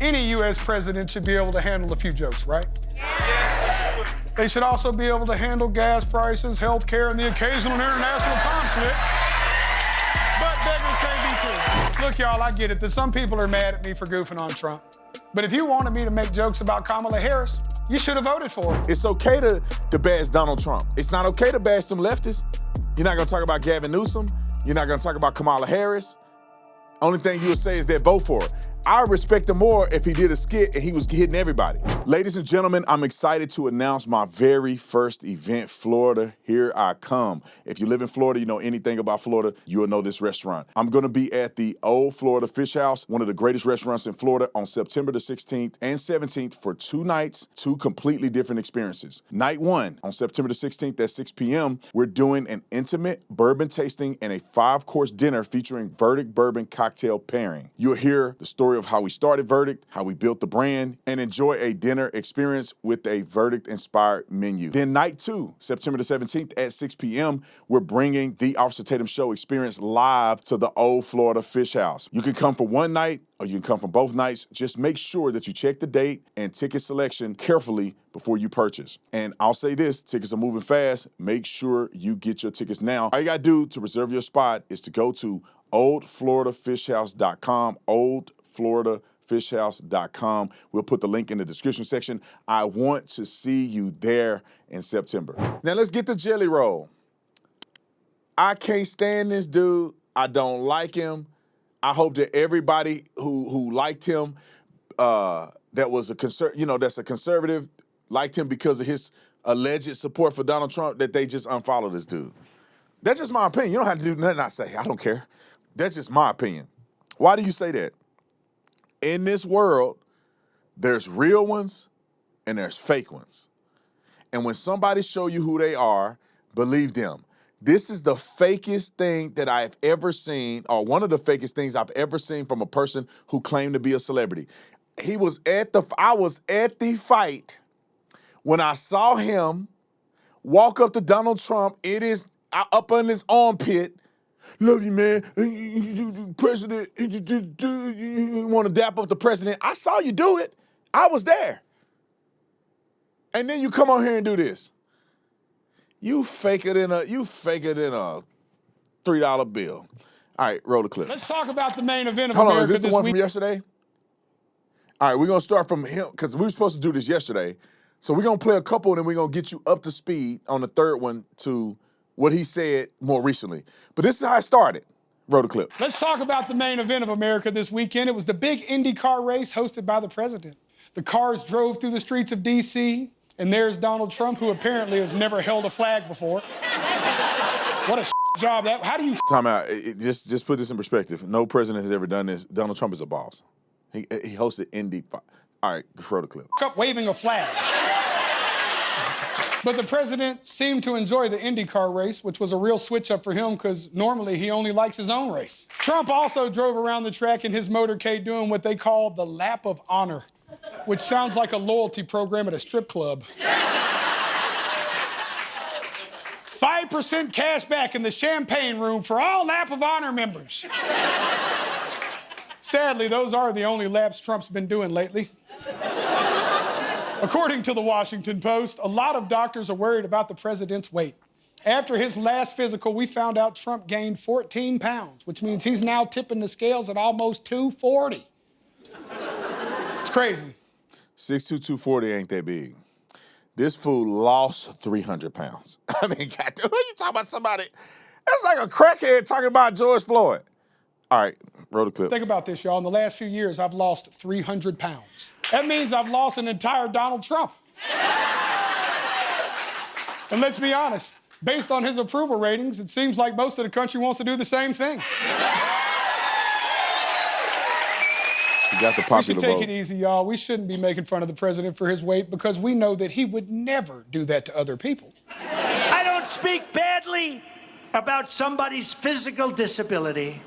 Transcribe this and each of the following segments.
Any U.S. president should be able to handle a few jokes, right? Yes. They should also be able to handle gas prices, health care, and the occasional international conflict. But beggars can't be true. Look, y'all, I get it that some people are mad at me for goofing on Trump. But if you wanted me to make jokes about Kamala Harris, you should have voted for her. It's okay to bash Donald Trump. It's not okay to bash them leftists. You're not gonna talk about Gavin Newsom. You're not gonna talk about Kamala Harris. Only thing you'll say is that vote for her. I respect him more if he did a skit and he was hitting everybody. Ladies and gentlemen, I'm excited to announce my very first event, Florida. Here I come. If you live in Florida, you know anything about Florida, you'll know this restaurant. I'm gonna be at the Old Florida Fish House, one of the greatest restaurants in Florida, on September the 16th and 17th for 2 nights, 2 completely different experiences. Night 1, on September the 16th at 6 p.m., we're doing an intimate bourbon tasting and a 5-course dinner featuring Verdict Bourbon cocktail pairing. You'll hear the story of how we started Verdict, how we built the brand, and enjoy a dinner experience with a Verdict-inspired menu. Then night 2, September the 17th at 6 p.m., we're bringing the Officer Tatum Show experience live to the Old Florida Fish House. You can come for one night or you can come for both nights. Just make sure that you check the date and ticket selection carefully before you purchase. And I'll say this, tickets are moving fast. Make sure you get your tickets now. All you gotta do to reserve your spot is to go to oldfloridafishhouse.com, oldfloridafishhouse.com. We'll put the link in the description section. I want to see you there in September. Now let's get the jelly roll. I can't stand this dude. I don't like him. I hope that everybody who liked him, that was that's a conservative, liked him because of his alleged support for Donald Trump, that they just unfollow this dude. That's just my opinion. You don't have to do nothing I say. I don't care. That's just my opinion. Why do you say that? In this world, there's real ones and there's fake ones. And when somebody show you who they are, believe them. This is the fakest thing that I've ever seen, or one of the fakest things I've ever seen from a person who claimed to be a celebrity. I was at the fight when I saw him walk up to Donald Trump. It is up on his armpit. Love you, man. President, you want to dap up the president. I saw you do it. I was there. And then you come on here and do this. You fake it in a $3 bill. All right, roll the clip. Let's talk about the main event of Hold America on, is this the one week. from yesterday? All right, we're going to start from him, because we were supposed to do this yesterday. So we're going to play a couple, and then we're going to get you up to speed on the third one to what he said more recently. But this is how it started. Roll the clip. Let's talk about the main event of America this weekend. It was the big IndyCar race hosted by the president. The cars drove through the streets of D.C., and there's Donald Trump, who apparently has never held a flag before. What a job that. How do you? Time out. Just put this in perspective. No president has ever done this. Donald Trump is a boss. He hosted Indy. All right, roll the clip. Up waving a flag. But the president seemed to enjoy the IndyCar race, which was a real switch up for him because normally he only likes his own race. Trump also drove around the track in his motorcade doing what they call the lap of honor, which sounds like a loyalty program at a strip club. 5% cash back in the champagne room for all lap of honor members. Sadly, those are the only laps Trump's been doing lately. According to the Washington Post, a lot of doctors are worried about the president's weight. After his last physical, we found out Trump gained 14 pounds, which means he's now tipping the scales at almost 240. It's crazy. 6'2", 240 ain't that big. This fool lost 300 pounds. I mean, goddamn, you talking about somebody? That's like a crackhead talking about George Floyd. All right, roll the clip. Think about this, y'all. In the last few years, I've lost 300 pounds. That means I've lost an entire Donald Trump. And let's be honest, based on his approval ratings, it seems like most of the country wants to do the same thing. You got the popular We should take vote. it easy, y'all. We shouldn't be making fun of the president for his weight because we know that he would never do that to other people. I don't speak badly about somebody's physical disability,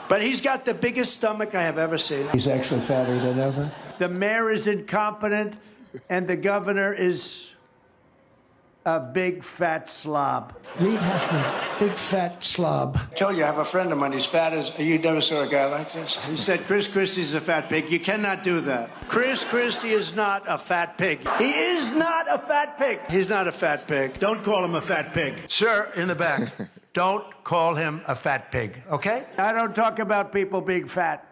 but he's got the biggest stomach I have ever seen. He's actually fatter than ever. The mayor is incompetent, and the governor is a big fat slob. Reed Hoffman, big fat slob. I told you, I have a friend of mine. He's fat as... You never saw a guy like this? He said Chris Christie's a fat pig. You cannot do that. Chris Christie is not a fat pig. He is not a fat pig. He's not a fat pig. Don't call him a fat pig. Sir, in the back, don't call him a fat pig, okay? I don't talk about people being fat.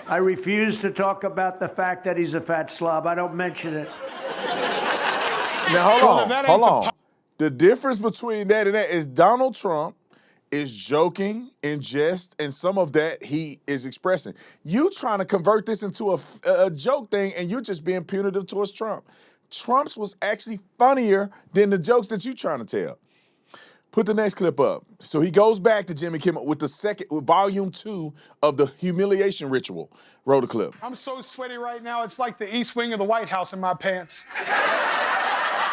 I refuse to talk about the fact that he's a fat slob. I don't mention it. Now, hold on. The difference between that and that is Donald Trump is joking in jest, and some of that he is expressing. You trying to convert this into a joke thing, and you're just being punitive towards Trump. Trump's was actually funnier than the jokes that you trying to tell. Put the next clip up. So he goes back to Jimmy Kimmel with with volume 2 of the humiliation ritual. Roll the clip. I'm so sweaty right now, it's like the east wing of the White House in my pants.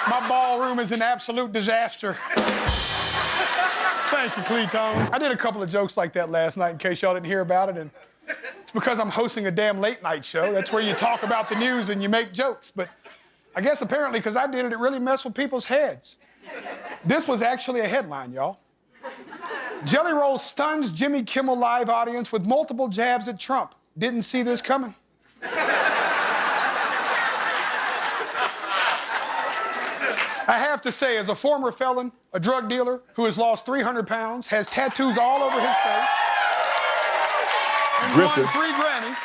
My ballroom is an absolute disaster. Thank you, Cleton. I did a couple of jokes like that last night in case y'all didn't hear about it, and it's because I'm hosting a damn late night show. That's where you talk about the news and you make jokes. But I guess apparently because I did it, it really messed with people's heads. This was actually a headline, y'all. Jelly Roll stuns Jimmy Kimmel live audience with multiple jabs at Trump. Didn't see this coming. I have to say, as a former felon, a drug dealer who has lost 300 pounds, has tattoos all over his face, and won 3 Grammys,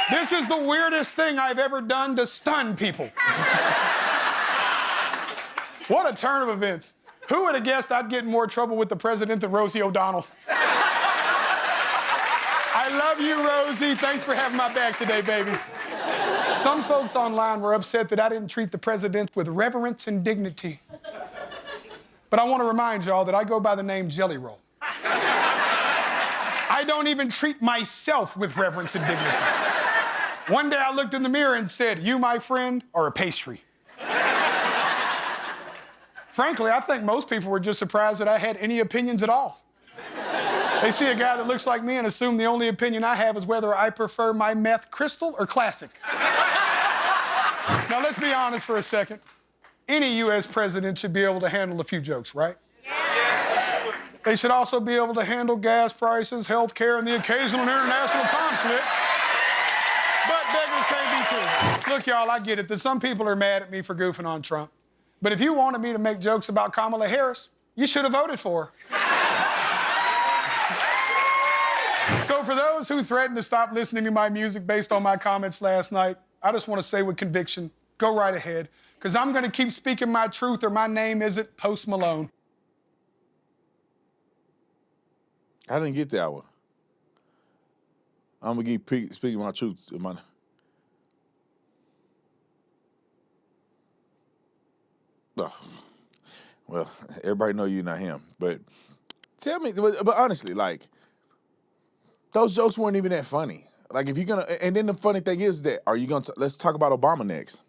this is the weirdest thing I've ever done to stun people. What a turn of events. Who would have guessed I'd get in more trouble with the president than Rosie O'Donnell? I love you, Rosie. Thanks for having my back today, baby. Some folks online were upset that I didn't treat the president with reverence and dignity. But I want to remind y'all that I go by the name Jelly Roll. I don't even treat myself with reverence and dignity. One day I looked in the mirror and said, "You, my friend, are a pastry." Frankly, I think most people were just surprised that I had any opinions at all. They see a guy that looks like me and assume the only opinion I have is whether I prefer my meth crystal or classic. Now, let's be honest for a second. Any U.S. president should be able to handle a few jokes, right? Yes. They should also be able to handle gas prices, health care, and the occasional international conflict. But beggars can't be choosers. Look, y'all, I get it that some people are mad at me for goofing on Trump. But if you wanted me to make jokes about Kamala Harris, you should have voted for her. So for those who threatened to stop listening to my music based on my comments last night, I just want to say with conviction, go right ahead, because I'm going to keep speaking my truth or my name isn't Post Malone. I didn't get that one. I'm going to keep speaking my truth. Oh, well, everybody know you're not him, but tell me, but honestly, like, those jokes weren't even that funny. Like, if you're gonna, and then the funny thing is that, are you gonna, let's talk about Obama next.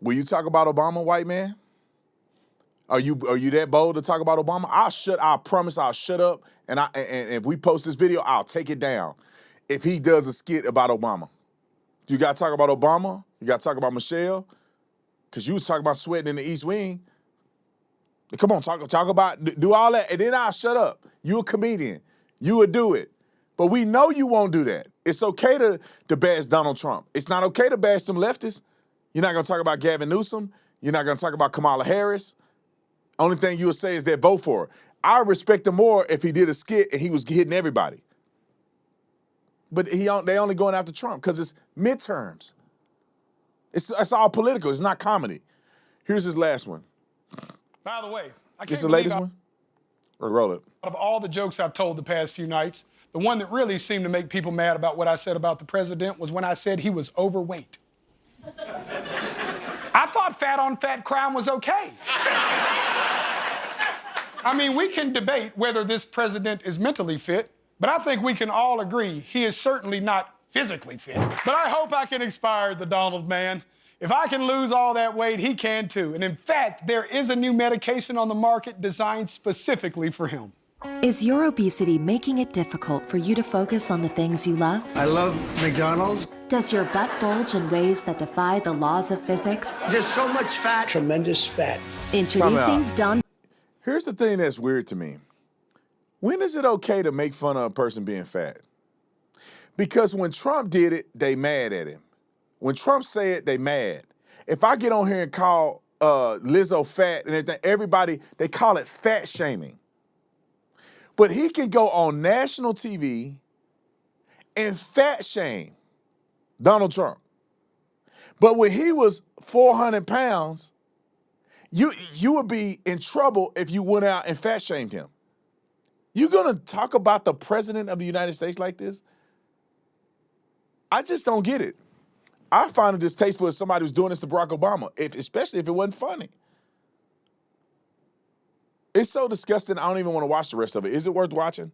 Will you talk about Obama, white man? Are you that bold to talk about Obama? I promise I'll shut up, and if we post this video, I'll take it down if he does a skit about Obama. You gotta talk about Obama, you gotta talk about Michelle, because you was talking about sweating in the East Wing. Come on, talk about, do all that, and then I'll shut up. You a comedian. You would do it. But we know you won't do that. It's okay to bash Donald Trump. It's not okay to bash them leftists. You're not going to talk about Gavin Newsom. You're not going to talk about Kamala Harris. Only thing you would say is that vote for her. I would respect him more if he did a skit and he was hitting everybody. But they only going after Trump because it's midterms. It's all political. It's not comedy. Here's his last one. By the way, I can't It's the believe latest one? Or roll it. Out of all the jokes I've told the past few nights, the one that really seemed to make people mad about what I said about the president was when I said he was overweight. I thought fat on fat crime was okay. I mean, we can debate whether this president is mentally fit, but I think we can all agree he is certainly not physically fit. But I hope I can inspire the Donald man. If I can lose all that weight, he can too. And in fact, there is a new medication on the market designed specifically for him. Is your obesity making it difficult for you to focus on the things you love? I love McDonald's. Does your butt bulge in ways that defy the laws of physics? There's so much fat. Tremendous fat. Introducing Don. Here's the thing that's weird to me. When is it okay to make fun of a person being fat? Because when Trump did it, they mad at him. When Trump said it, they mad. If I get on here and call Lizzo fat and everything, everybody, they call it fat shaming. But he can go on national TV and fat shame Donald Trump. But when he was 400 pounds, you would be in trouble if you went out and fat shamed him. You gonna talk about the president of the United States like this? I just don't get it. I find it distasteful if somebody was doing this to Barack Obama, especially if it wasn't funny. It's so disgusting, I don't even want to watch the rest of it. Is it worth watching?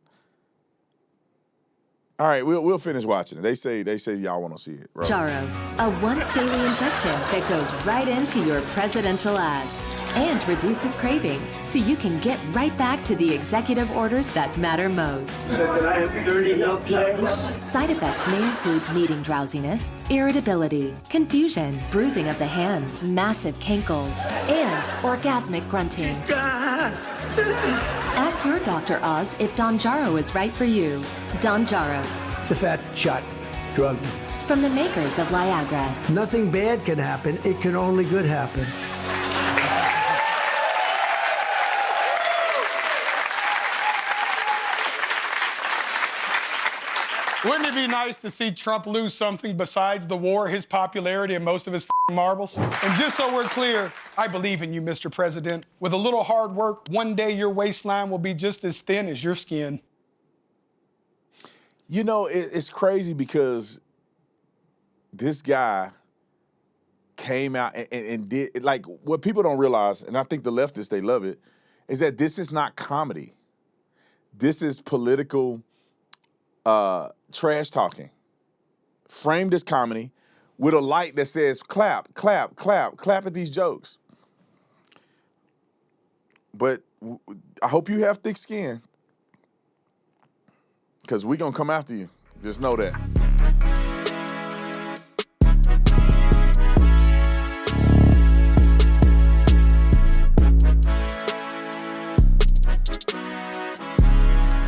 All right, we'll finish watching it. They say y'all want to see it. Right? Jaro, a once daily injection that goes right into your presidential ass and reduces cravings so you can get right back to the executive orders that matter most. Can I have 30 milk please? Side effects may include meeting drowsiness, irritability, confusion, bruising of the hands, massive cankles, and orgasmic grunting. Ask your Dr. Oz if Donjaro is right for you. Donjaro, The fat shot drug. from the makers of Viagra. Nothing bad can happen. It can only good happen. Wouldn't it be nice to see Trump lose something besides the war, his popularity, and most of his marbles? And just so we're clear, I believe in you, Mr. President. With a little hard work, one day your waistline will be just as thin as your skin. You know, it's crazy because this guy came out and did, like, what people don't realize, and I think the leftists, they love it, is that this is not comedy. This is political trash talking, framed as comedy, with a light that says clap, clap, clap, clap at these jokes. But I hope you have thick skin, because we're going to come after you. Just know that.